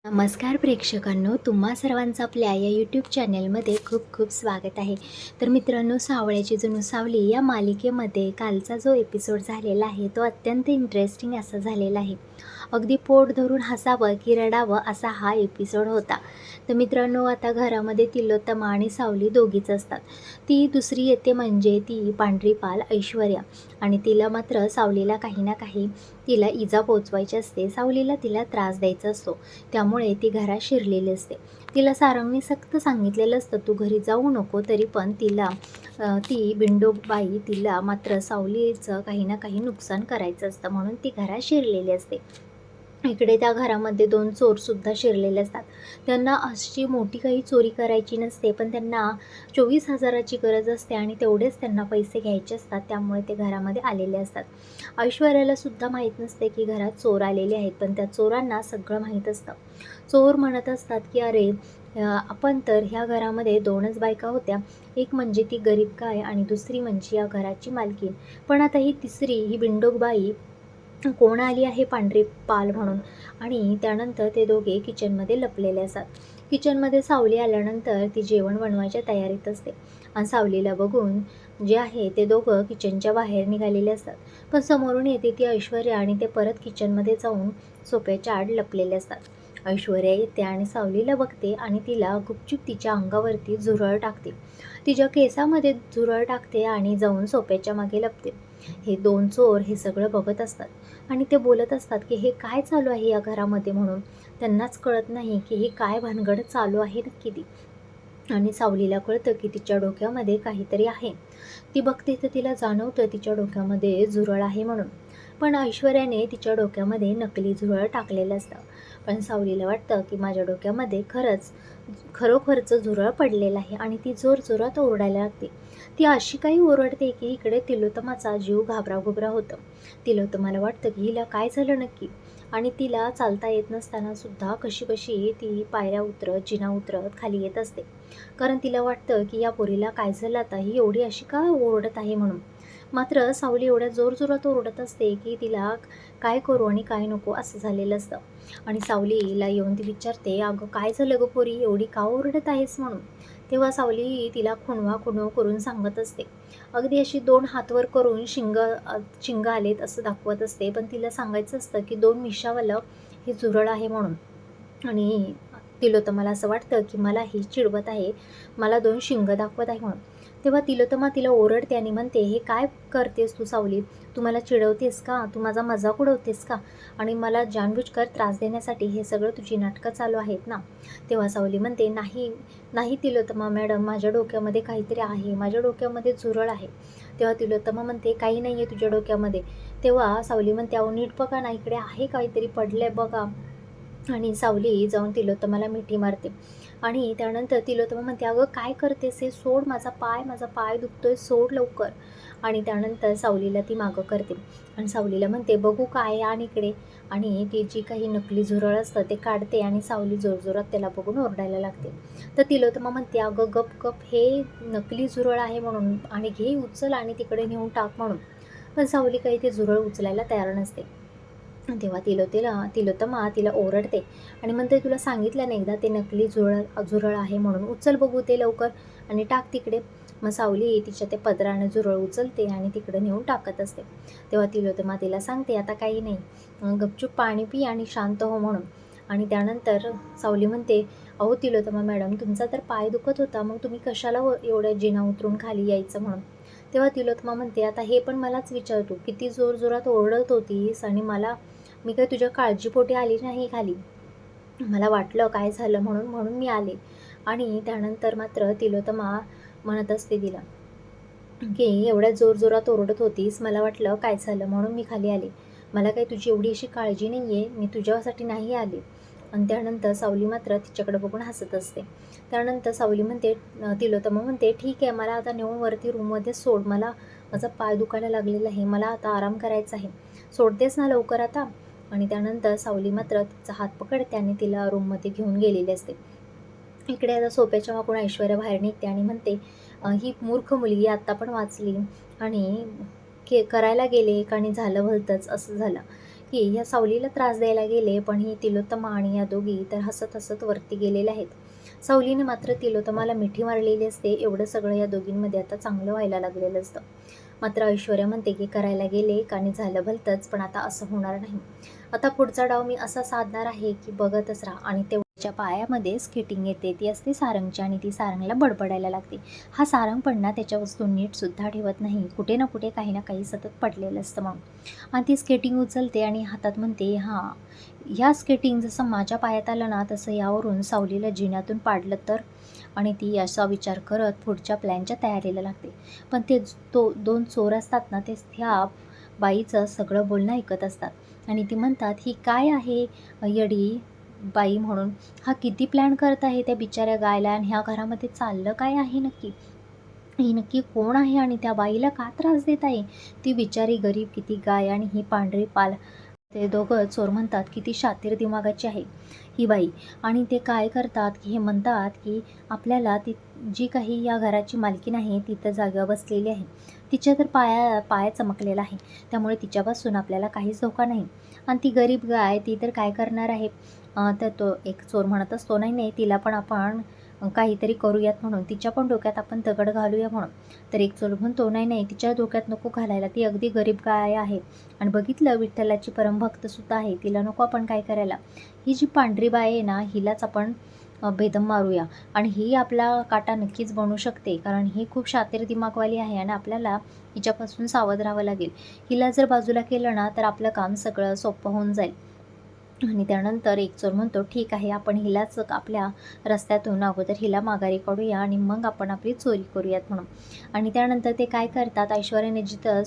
नमस्कार प्रेक्षकांनो, तुम्हा सर्वांचं आपल्या या यूट्यूब चॅनलमध्ये खूप खूप स्वागत आहे. तर मित्रांनो, सावळ्याची जणू सावली या मालिकेमध्ये कालचा जो एपिसोड झालेला आहे तो अत्यंत इंटरेस्टिंग असा झालेला आहे. अगदी पोट धरून हसावं की रडावं असा हा एपिसोड होता. तर मित्रांनो, आता घरामध्ये तिलोत्तमा आणि सावली दोघीच असतात. ती दुसरी येते म्हणजे ती पांढरी पाल ऐश्वर्या, आणि तिला मात्र सावलीला काही ना काही तिला इजा पोचवायची असते. सावलीला तिला त्रास द्यायचा असतो, त्यामुळे ती घरात शिरलेली असते. तिला सारंगने सक्त सांगितलेलं असतं, तू घरी जाऊ नको, तरी पण ती बिंडोबाई तिला मात्र सावलीचं काही ना काही नुकसान करायचं असतं, म्हणून ती घरात शिरलेली असते. इकडे त्या घरामध्ये 2 चोरसुद्धा शिरलेले असतात. त्यांना अशी मोठी काही चोरी करायची नसते, पण त्यांना 24,000ची गरज असते आणि तेवढेच त्यांना पैसे घ्यायचे असतात, त्यामुळे ते घरामध्ये आलेले असतात. ऐश्वर्याला सुद्धा माहीत नसते की घरात चोर आलेले आहेत, पण त्या चोरांना सगळं माहीत असतं. चोर म्हणत असतात की अरे, आपण तर ह्या घरामध्ये 2च बायका होत्या, एक म्हणजे ती गरीब गाय आणि दुसरी म्हणजे या घराची मालकीण. पण आता ही तिसरी, ही बिंडोकबाई कोण आली आहे पांढरी पाल म्हणून. आणि त्यानंतर ते दोघे किचनमध्ये लपलेले असतात. किचनमध्ये सावली आल्यानंतर ती जेवण बनवायच्या तयारीत असते, आणि सावलीला बघून जे आहे ते दोघं किचनच्या बाहेर निघालेले असतात. पण समोरून येते ती ऐश्वर्या आणि ते परत किचनमध्ये जाऊन सोफ्याच्या आड लपलेले असतात. ऐश्वर्या येते आणि सावलीला बघते आणि तिला गुपचूप तिच्या अंगावरती झुरळ टाकते. तिच्या केसामध्ये झुरळ टाकते आणि जाऊन सोफ्याच्या मागे लपते. हे 2 चोर हे सगळं बघत असतात आणि ते बोलत असतात की हे काय चालू आहे या घरामध्ये म्हणून. त्यांनाच कळत नाही की ही काय भानगड चालू आहे नक्की ती. आणि सावलीला कळतं की तिच्या डोक्यामध्ये काहीतरी आहे. ती बघते तर तिला जाणवतं तिच्या डोक्यामध्ये झुरळ आहे म्हणून. पण ऐश्वर्याने तिच्या डोक्यामध्ये नकली झुरळ टाकलेलं असतं. पण सावलीला वाटतं की माझ्या डोक्यामध्ये खरोखरचं झुरळ पडलेलं आहे, आणि ती जोरजोरात ओरडायला लागते. ती अशी काही ओरडते की इकडे तिलोत्तमाचा जीव घाबराघुबरा होतं. तिलोत्तमाला वाटतं की हिला काय झालं नक्की, आणि तिला चालता येत नसताना सुद्धा कशी कशी ती जिना उतरत खाली येत असते. कारण तिला वाटतं की या पोरीला काय झालं आता, ही एवढी अशी का ओरडत आहे म्हणून. मात्र सावली एवढ्या जोरजोरात ओरडत असते की तिला काय करू आणि काय नको असं झालेलं असतं. आणि सावलीला येऊन ती विचारते, अगं काय झालं गं पोरी, एवढी का ओरडत आहेस म्हणून. तेव्हा सावली तिला खुणवा खुणव करून सांगत असते. अगदी अशी 2 हात वर करून शिंग आलेत असं दाखवत असते, पण तिला सांगायचं असतं की 2 मिशावालं हे झुरळ आहे म्हणून. आणि तिलोत्तमाला असं वाटतं की मला ही चिडवत आहे, मला 2 शिंग दाखवत आहे म्हणून. तेव्हा तिलोत्तमा तिला ओरडते आणि म्हणते, हे काय करतेस तू सावली, तू मला चिडवतेस का, तू माझा मजाक उडवतेस का, आणि मला जानबूजकर त्रास देण्यासाठी हे सगळं तुझी नाटकं चालू आहेत ना. तेव्हा सावली म्हणते, नाही नाही तिलोत्तमा मॅडम, माझ्या डोक्यामध्ये काहीतरी आहे, माझ्या डोक्यामध्ये झुरळ आहे. तेव्हा तिलोत्तमा म्हणते, काही नाही आहे तुझ्या डोक्यामध्ये. तेव्हा सावली म्हणते, अहो नीट बघा ना, इकडे आहे काहीतरी पडलंय बघा. आणि सावली जाऊन तिलोत्तमाला मिठी मारते. आणि त्यानंतर तिलोत्तमा म्हणते, अगं काय करतेस हे, सोड माझा पाय दुखतोय, सोड लवकर. आणि त्यानंतर सावलीला ती मागं करते आणि सावलीला म्हणते, बघू काय आण इकडे. आणि ती जी काही नकली झुरळ असतं ते काढते आणि सावली जोरजोरात त्याला बघून ओरडायला लागते. तर तिलोत्तमा म्हणते, अगं गप गप, हे नकली झुरळ आहे म्हणून, आणि घे उचल आणि तिकडे नेऊन टाक म्हणून. पण सावली काही ते झुरळ उचलायला तयार नसते. तेव्हा तिलोत्तमा तिला ओरडते आणि म्हणते, तुला सांगितलं ना एकदा, ते नकली झुरळ आहे म्हणून, उचल बघू ते लवकर आणि टाक तिकडे. मग सावली तिच्या ते पदराने झुरळ उचलते आणि तिकडे नेऊन टाकत असते. तेव्हा तिलोत्तमा तिला सांगते, आता काही नाही, गपचूप पाणी पी आणि शांत हो म्हणून. आणि त्यानंतर सावली म्हणते, अहो तिलोत्तमा मॅडम, तुमचा तर पाय दुखत होता, मग तुम्ही कशाला एवढ्या जिना उतरून खाली यायचं म्हणून. तेव्हा तिलोत्तमा म्हणते, आता हे पण मलाच विचारतो, किती जोरजोरात ओरडत होतीस, आणि मी काय तुझ्या काळजीपोटी आली नाही खाली. मला वाटलं काय झालं म्हणून म्हणून मी आले. आणि त्यानंतर मात्र तिलोत्तमा म्हणत असते तिला, की एवढ्या जोरजोरात ओरडत होतीस, मला वाटलं काय झालं म्हणून मी खाली आले. मला काही तुझी एवढी अशी काळजी नाही आहे, मी तुझ्यासाठी नाही आले. आणि त्यानंतर सावली मात्र तिच्याकडे बघून हसत असते. त्यानंतर सावली म्हणते, तिलोत्तमा म्हणते, ठीक आहे, मला आता नेऊन वरती रूममध्ये सोड, माझा पाय दुखायला लागलेला आहे, मला आता आराम करायचा आहे, सोडतेस ना लवकर आता. आणि त्यानंतर सावली मात्र तिचा हात पकडते आणि तिला रूममध्ये घेऊन गेलेली असते. इकडे आता सोप्याच्या मागून ऐश्वर्या बाहेर निघते आणि म्हणते, ही मूर्ख मुलगी आत्ता पण वाचली, आणि करायला गेले एक आणि झालं भलतंच असं झालं. की ह्या सावलीला त्रास द्यायला गेले, पण ही तिलोत्तमा आणि या दोघी तर हसत हसत वरती गेलेल्या आहेत. सावलीने मात्र तिलोत्तमाला मिठी मारलेली असते. एवढं सगळं या दोघींमध्ये आता चांगलं व्हायला लागलेलं असतं. मात्र ऐश्वर्या म्हणते की करायला गेले का आणि झालं भलतंच, पण आता असं होणार नाही. आता पुढचा डाव मी असा साधणार आहे की बघतच राहा. आणि तेवढ्याच्या पायामध्ये स्केटिंग येते. ती असते सारंगची आणि ती सारंगला बडबडायला लागते. हा सारंग पण ना त्याच्या वस्तू नीटसुद्धा ठेवत नाही. कुठे ना कुठे काही ना काही सतत पडलेलं असतं मग. आणि ती स्केटिंग उचलते आणि हातात म्हणते, हां, ह्या स्केटिंग जसं माझ्या पायात आलं ना तसं यावरून सावलीला जिन्यातून पाडलं तर. आणि ती असा विचार करत पुढच्या प्लॅनच्या तयारीला लागते. पण ते दोन चोर असतात ना, ते ह्या बाईचं सगळं बोलणं ऐकत असतात आणि ती म्हणतात, ही काय आहे येडी बाई म्हणून, हा किती प्लॅन करत आहे त्या बिचाऱ्या गायला आणि ह्या घरामध्ये चाललं काय आहे नक्की, ही नक्की कोण आहे आणि त्या बाईला का त्रास देत आहे, ती बिचारी गरीब किती गाय आणि ही पांढरी पाल. ते दोघं चोर म्हणतात, किती शातीर दिमागाची आहे ही बाई. आणि ते काय करतात की हे म्हणतात की आपल्याला ती जी काही या घराची मालकीण आहे तिथं जागा बसलेली आहे, तिच्या तर पाया चमकलेला आहे, त्यामुळे तिच्यापासून आपल्याला काहीच धोका नाही. आणि ती गरीब गाय ती तर काय करणार आहे. तर तो एक चोर म्हणत असतो, नाही नाही, तिला पण आपण काहीतरी करूयात म्हणून, तिच्या पण डोक्यात आपण दगड घालूया म्हणून. तर एक चोर म्हणतो, नाही नाही, तिच्या डोक्यात नको घालायला, ती अगदी गरीब गाय आहे आणि बघितलं विठ्ठलाची परमभक्तसुद्धा आहे, तिला नको आपण काय करायला. ही जी पांढरी बाई आहे ना, हिलाच आपण बेदम मारूया आणि ही आपला काटा नक्कीच बनू शकते, कारण ही खूप शातीर दिमागवाली आहे आणि आपल्याला हिच्यापासून सावध राहावं लागेल. हिला जर बाजूला केलं ना तर आपलं काम सगळं सोपं होऊन जाईल. आणि त्यानंतर एक चोर म्हणतो, ठीक आहे, आपण हिलाच आपल्या रस्त्यातून अगोदर हिला माघारी काढूया आणि मग आपण आपली चोरी करूयात म्हणून. आणि त्यानंतर ते काय करतात, ऐश्वर्याने जिथं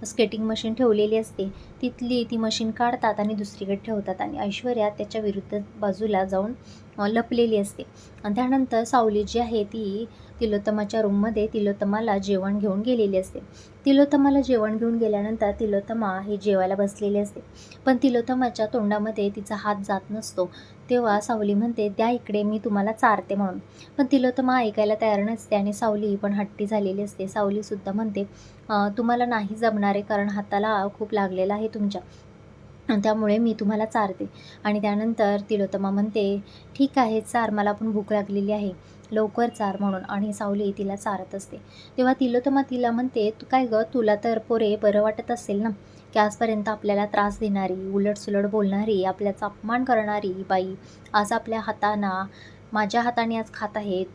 स्केटिंग मशीन ठेवलेली असते तिथली ती मशीन काढतात आणि दुसरीकडे ठेवतात आणि ऐश्वर्या त्याच्या विरुद्ध बाजूला जाऊन लपलेली असते. आणि त्यानंतर सावली जी आहे ती तिलोत्तमाच्या रूममध्ये तिलोत्तमाला जेवण घेऊन गेलेली असते. तिलोत्तमाला जेवण घेऊन गेल्यानंतर तिलोत्तमा ही जेवायला बसलेली असते, पण तिलोत्तमाच्या तोंडामध्ये तिचा हात जात नसतो. तेव्हा सावली म्हणते, द्या इकडे, मी तुम्हाला चारते म्हणून. पण तिलोत्तमा ऐकायला तयार नसते आणि सावली पण हट्टी झालेली असते. सावलीसुद्धा म्हणते, तुम्हाला नाही जमणार आहे, कारण हाताला खूप लागलेला आहे तुमच्या, त्यामुळे मी तुम्हाला चारते. आणि त्यानंतर तिलोत्तमा म्हणते, ठीक आहे चार, मला पण भूक लागलेली आहे, लवकर चार म्हणून. आणि सावली तिला चारत असते. तेव्हा तिलोत्तमा तिला म्हणते, तू काय गं, तुला तर पोरे बरं वाटत असेल ना, की आजपर्यंत आपल्याला त्रास देणारी, उलटसुलट बोलणारी, आपल्याचा अपमान करणारी बाई आज आपल्या हाताना, माझ्या हाताने आज खात आहेत,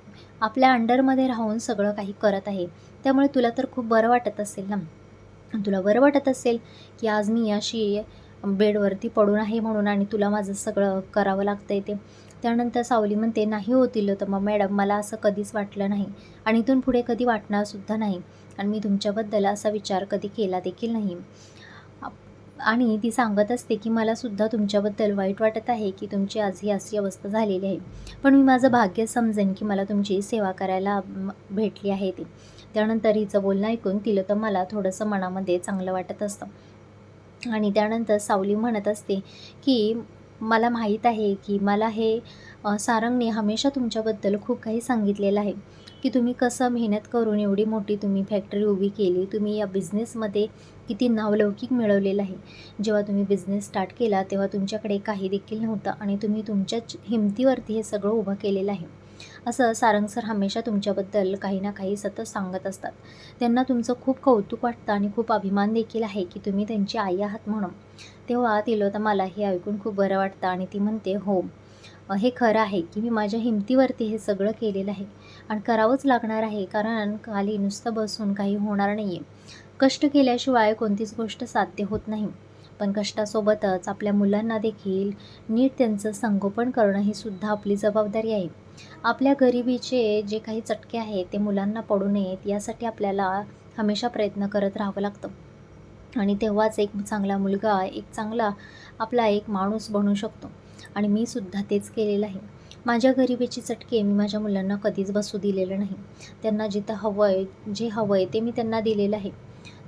आपल्या अंडरमध्ये राहून सगळं काही करत आहे, त्यामुळे तुला तर खूप बरं वाटत असेल ना. तुला बरं वाटत असेल की आज मी अशी बेडवरती पडून आहे म्हणून आणि तुला माझं सगळं करावं लागतं आहे ते. त्यानंतर सावली म्हणते, नाही हो तिलोत्तमा मॅडम, मला असं कधीच वाटलं नाही आणि इथून पुढे कधी वाटणारसुद्धा नाही आणि मी तुमच्याबद्दल असा विचार कधी केला देखील नाही. आणि ती सांगत असते की मलासुद्धा तुमच्याबद्दल वाईट वाटत आहे की तुमची आज ही अशी अवस्था झालेली आहे, पण मी माझं भाग्य समजेन की मला तुमची सेवा करायला भेटली आहे ती. त्यानंतर हिचं बोलणं ऐकून तिलोत्तमाला थोडंसं मनामध्ये चांगलं वाटत असतं. आणि त्यानंतर सावली म्हणत असते की मला माहीत आहे की मला हे सारंगने हमेशा तुमच्याबद्दल खूप काही सांगितलेलं आहे, की तुम्ही कसं मेहनत करून एवढी मोठी तुम्ही फॅक्टरी उभी केली, तुम्ही या बिझनेसमध्ये किती नावलौकिक मिळवलेलं आहे. जेव्हा तुम्ही बिझनेस स्टार्ट केला तेव्हा तुमच्याकडे काही देखील नव्हतं आणि तुम्ही तुमच्याच हिमतीवरती हे सगळं उभं केलेलं आहे. असं सारंग सर हमेशा तुमच्याबद्दल काही ना काही सतत सांगत असतात. त्यांना तुमचं खूप कौतुक वाटतं आणि खूप अभिमान देखील आहे की तुम्ही त्यांची आई आहात म्हणून. तेव्हा तिलोत्तमाला हे ऐकून खूप बरं वाटतं आणि ती म्हणते, हो, हे खरं आहे की मी माझ्या हिमतीवरती हे सगळं केलेलं आहे आणि करावंच लागणार आहे, कारण खाली नुसतं बसून काही होणार नाही आहे. कष्ट केल्याशिवाय कोणतीच गोष्ट साध्य होत नाही. पण कष्टासोबतच आपल्या मुलांना देखील नीट त्यांचं संगोपन करणं ही सुद्धा आपली जबाबदारी आहे. आपल्या गरिबीचे जे काही चटके आहेत ते मुलांना पडू नयेत यासाठी आपल्याला हमेशा प्रयत्न करत राहावं लागतं. आणि तेव्हाच एक चांगला मुलगा, एक चांगला आपला एक माणूस बनू शकतो. आणि मी सुद्धा तेच केलेलं आहे. माझ्या गरिबीचे चटके मी माझ्या मुलांना कधीच बसू दिलेलं नाही. त्यांना जिथं हवं आहे, जे हवं आहे ते मी त्यांना दिलेलं आहे.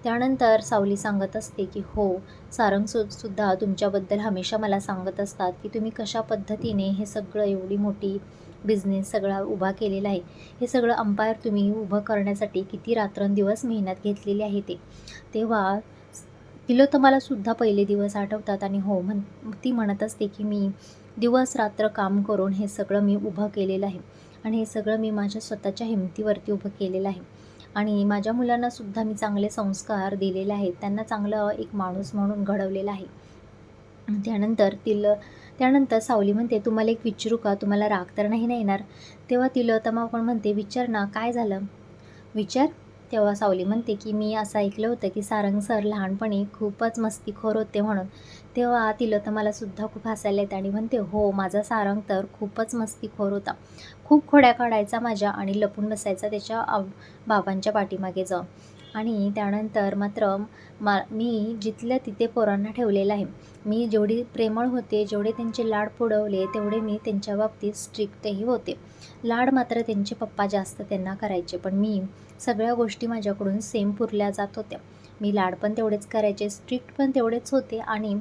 त्यानंतर सावली सांगत असते की हो, सारंग सुद्धा तुमच्याबद्दल हमेशा मला सांगत असतात की तुम्ही कशा पद्धतीने हे सगळं एवढी मोठी बिझनेस सगळा उभा केलेला आहे. हे सगळं अंपायर तुम्ही उभं करण्यासाठी किती रात्रंदिवस मेहनत घेतलेली आहे ते. तेव्हा तिलोत्तमालासुद्धा पहिले दिवस आठवतात आणि हो ती म्हणत असते की मी दिवस रात्र काम करून हे सगळं मी उभं केलेलं आहे आणि हे सगळं मी माझ्या स्वतःच्या हिमतीवरती उभं केलेलं आहे आणि माझ्या मुलांनासुद्धा मी चांगले संस्कार दिलेले आहेत, त्यांना चांगलं एक माणूस म्हणून घडवलेलं आहे. त्यानंतर त्यानंतर सावली म्हणते, "तुम्हाला एक विचारू का? तुम्हाला राग तर नाही ना येणार?" तेव्हा तिलोत्तमा पण म्हणते, "विचार ना, काय झालं? विचार." तेव्हा सावली म्हणते, की "मी असं ऐकलं होतं की सारंग सर लहानपणी खूपच मस्तीखोर होते म्हणून." तेव्हा तिलोत्तमालासुद्धा खूप हसायला येतं आणि म्हणते, "हो, माझा सारंग तर खूपच मस्तीखोर होता. खूप खोड्या काढायचा माझ्या आणि लपून बसायचा त्याच्या बाबांच्या पाठीमागे जाऊन." आणि त्यानंतर मात्र मी जिथल्या तिथे पोरांना ठेवलेलं आहे. मी जेवढी प्रेमळ होते, जेवढे त्यांचे लाड पुरवले, तेवढे मी त्यांच्या बाबतीत स्ट्रिक्टही होते. लाड मात्र त्यांचे पप्पा जास्त त्यांना करायचे, पण मी सगळ्या गोष्टी माझ्याकडून सेम पुरल्या जात होत्या. मी लाड पण तेवढेच करायचे, स्ट्रिक्ट पण तेवढेच होते आणि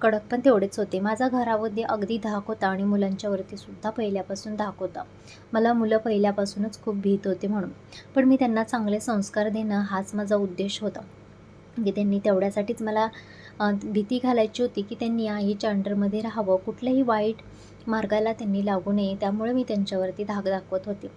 कडक पण तेवढेच होते. माझा घरामध्ये अगदी धाक होता आणि मुलांच्यावरती सुद्धा पहिल्यापासून धाक होता. मला मुलं पहिल्यापासूनच खूप भीत होते म्हणून. पण मी त्यांना चांगले संस्कार देणं हाच माझा उद्देश होता. की त्यांनी तेवढ्यासाठीच मला भीती घालायची होती की त्यांनी आईच्या अंडरमध्ये राहावं, कुठल्याही वाईट मार्गाला त्यांनी लागू नये. त्यामुळे मी त्यांच्यावरती धाक दाखवत होते.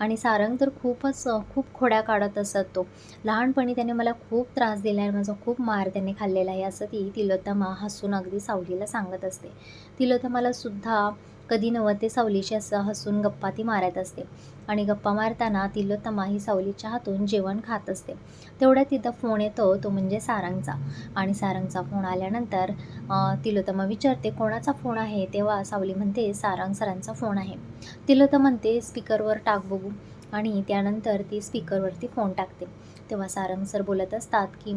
आणि सारंग तर खूप खोड्या काढत असत तो. लहानपणी त्याने मला खूप त्रास दिला आहे, माझा खूप मार त्याने खाल्लेला आहे, असं ती तिलोत्तमा हसून अगदी सावलीला सांगत असते. तिलोत्तमालासुद्धा कधी नव्हे ते सावलीशी असं हसून गप्पा ती मारत असते आणि गप्पा मारताना तिलोत्तमा ही सावलीच्या हातून जेवण खात असते. तेवढ्यात तिथं फोन येतो, तो म्हणजे सारंगचा. आणि सारंगचा फोन आल्यानंतर तिलोत्तमा विचारते, "कोणाचा फोन आहे?" तेव्हा सावली म्हणते, "सारंग सरांचा फोन आहे." तिलोत्तमा म्हणते, "स्पीकरवर टाक बघू." आणि त्यानंतर ती स्पीकरवरती फोन टाकते. तेव्हा सारंग सर बोलत असतात की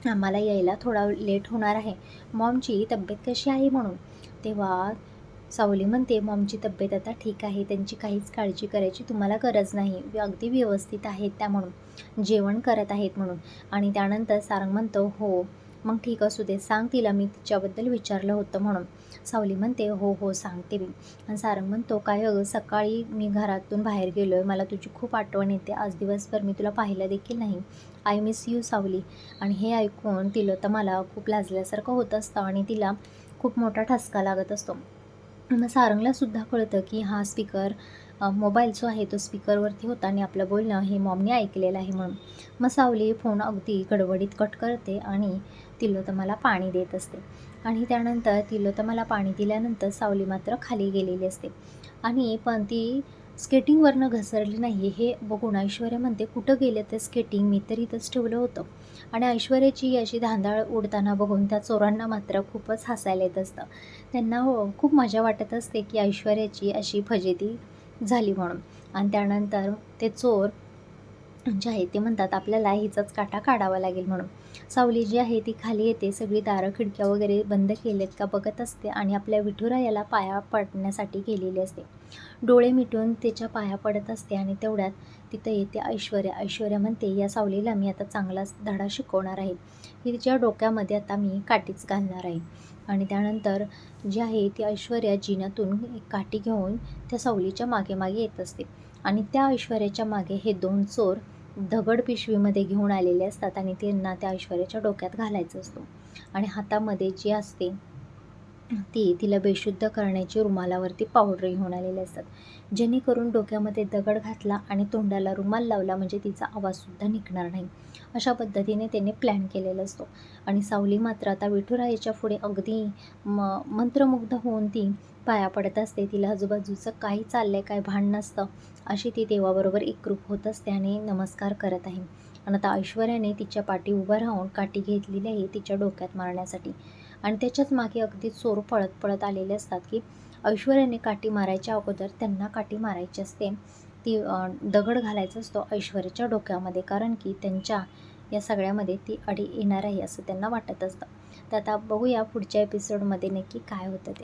आम्हाला यायला थोडा लेट होणार आहे, मॉमची तब्येत कशी आहे म्हणून. तेव्हा सावली म्हणते, "मॉमची तब्येत आता ठीक आहे, त्यांची काहीच काळजी करायची तुम्हाला गरज नाही, अगदी व्यवस्थित आहेत त्या म्हणून, जेवण करत आहेत म्हणून." आणि त्यानंतर सारंग म्हणतो, "हो, मग ठीक असू दे, सांग तिला मी तिच्याबद्दल विचारलं होतं म्हणून." सावली म्हणते, "हो हो, सांगते मी." आणि सारंग म्हणतो, "काय अगं, सकाळी मी घरातून बाहेर गेलो आहे, मला तुझी खूप आठवण येते, आज दिवसभर मी तुला पाहिलं देखील नाही. आय मिस यू सावली." आणि हे ऐकून तिलोत्तमाला खूप लाजल्यासारखं होत असतं आणि तिला खूप मोठा ठसका लागत असतो. मग सारंगलासुद्धा कळतं की हा स्पीकर मोबाईल जो आहे तो स्पीकरवरती होता आणि आपलं बोलणं हे मॉमने ऐकलेलं आहे म्हणून. मग सावली फोन अगदी गडबडीत कट करते आणि तिलोत्तमाला पाणी देत असते. आणि त्यानंतर तिलोत्तमाला पाणी दिल्यानंतर सावली मात्र खाली गेलेली असते आणि पण ती स्केटिंगवरनं घसरली नाही हे बघून ऐश्वर्या म्हणते, "कुठं गेलं ते स्केटिंग? मी तर इथंच ठेवलं होतं." आणि ऐश्वर्याची अशी धांदळ उडताना बघून त्या चोरांना मात्र खूपच हसायला येत असतं. त्यांना खूप मजा वाटत असते की ऐश्वर्याची अशी फजिती झाली म्हणून. आणि त्यानंतर ते चोर जे आहे ते म्हणतात, आपल्याला हिचाच काटा काढावा लागेल म्हणून. सावली जी आहे ती खाली येते, सगळी दारं खिडक्या वगैरे बंद केलेत का बघत असते आणि आपल्या विठुरायाला पाया पडण्यासाठी गेलेली असते. डोळे मिटून त्याच्या पाया पडत असते आणि तेवढ्यात तिथं येते ऐश्वर्या. ऐश्वर्या म्हणते, "या सावलीला मी आता चांगलाच धडा शिकवणार आहे. तिच्या डोक्यामध्ये आता मी काठीच घालणार आहे." आणि त्यानंतर जी आहे ती ऐश्वर्या जिन्यातून एक काठी घेऊन त्या सावलीच्या मागे मागे येत असते आणि त्या ऐश्वर्याच्या मागे हे 2 चोर दगड पिशवीमध्ये घेऊन आलेले असतात आणि त्यांना त्या ऐश्वर्याच्या डोक्यात घालायचं असतो. आणि हातामध्ये जी असते तिला बेशुद्ध करण्याची रुमालावरती पावडर घेऊन आलेले असतात, जेणेकरून डोक्यामध्ये दगड घातला आणि तोंडाला रुमाल लावला म्हणजे तिचा आवाजसुद्धा निघणार नाही. अशा पद्धतीने त्याने प्लॅन केलेला असतो. आणि सावली मात्र आता विठुरायाच्या पुढे अगदी मंत्रमुग्ध होऊन ती पाया पडत असते. तिला आजूबाजूचं काही चाललंय, काय भान नसतं, अशी ती देवाबरोबर एकरूप होत असते आणि नमस्कार करत आहे. आणि आता ऐश्वर्याने तिच्या पाठी उभं राहून काठी घेतलेली आहे तिच्या डोक्यात मारण्यासाठी. आणि त्याच्याच मागे अगदी चोर पळत पळत आलेले असतात की ऐश्वर्याने काठी मारायच्या अगोदर त्यांना काठी मारायची असते. ती दगड घालायचा असतो ऐश्वर्याच्या डोक्यामध्ये, कारण की त्यांच्या या सगळ्यामध्ये ती अडी येणार आहे असं त्यांना वाटत असतं. तर आता बघूया पुढच्या एपिसोडमध्ये नक्की काय होतं ते.